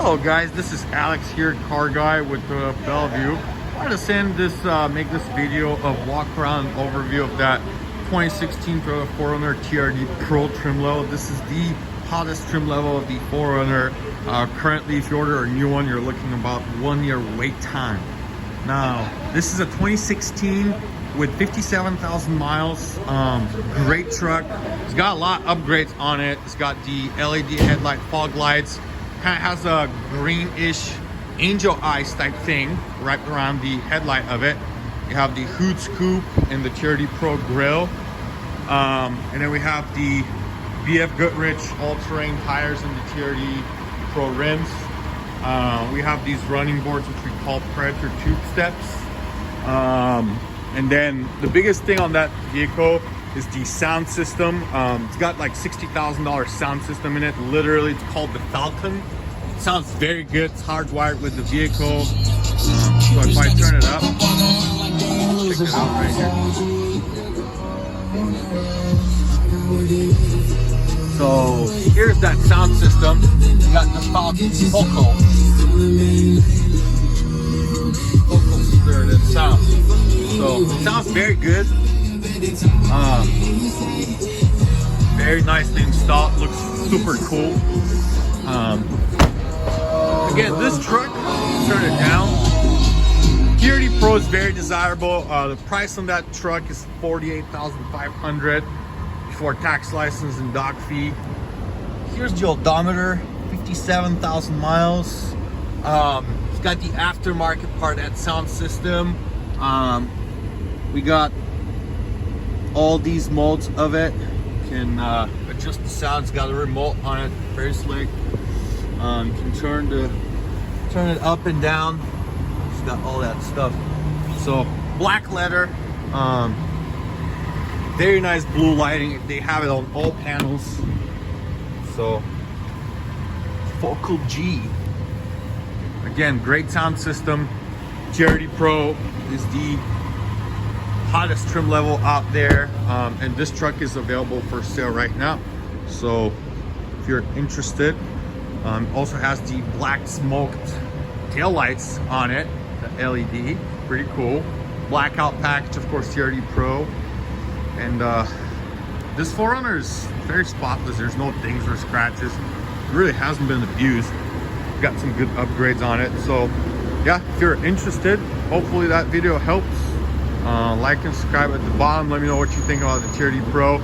Hello guys, this is Alex here, car guy with Bellevue. I wanted to send this, make this video of walk around overview of that 2016 Toyota 4Runner TRD Pro trim level. This is the hottest trim level of the 4Runner. Currently, if you order a new one, you're looking about 1 year wait time. Now, this is a 2016 with 57,000 miles. Great truck. It's got a lot of upgrades on it. It's got the LED headlight fog lights. Kind of has a greenish angel eyes type thing wrapped around the headlight of it. You have the hood scoop and the TRD Pro grille. And then we have the BF Goodrich all-terrain tires and the TRD Pro rims. We have these running boards which we call Predator tube steps. And then the biggest thing on that vehicle is the sound system. It's got like $60,000 sound system in it. Literally, it's called the Falcon. It sounds very good. It's hardwired with the vehicle. So if I turn it up, check it out right here. So here's that sound system. You got the Falcon vocal spirited sound. So it sounds very good. Very nicely installed. Looks super cool. Again, this truck, turn it down. TRD Pro is very desirable. The price on that truck is $48,500 before tax, license, and dock fee. Here's the odometer, 57,000 miles. It's got the aftermarket part of that sound system. We got all these modes of it. You can adjust the sound. It's got a remote on it, very slick. You can turn it up and down. It's got all that stuff. So black leather, very nice blue lighting. They have it on all panels. So Focal G. Again, great sound system. TRD Pro is the hottest trim level out there, and this truck is available for sale right now. So if you're interested, also has the black smoked tail lights on it, the LED, pretty cool. Blackout package, of course, TRD Pro. And this 4Runner is very spotless. There's no dings or scratches. It really hasn't been abused. Got some good upgrades on it. So yeah, if you're interested, hopefully that video helps. Like and subscribe at the bottom. Let me know what you think about the TRD Pro.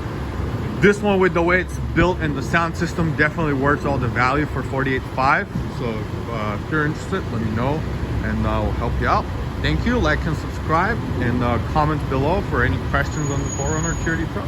This one, with the way it's built and the sound system, definitely worth all the value for $48,500. So if you're interested, let me know and I'll help you out. Thank you. Like and subscribe, and comment below for any questions on the 4Runner TRD Pro.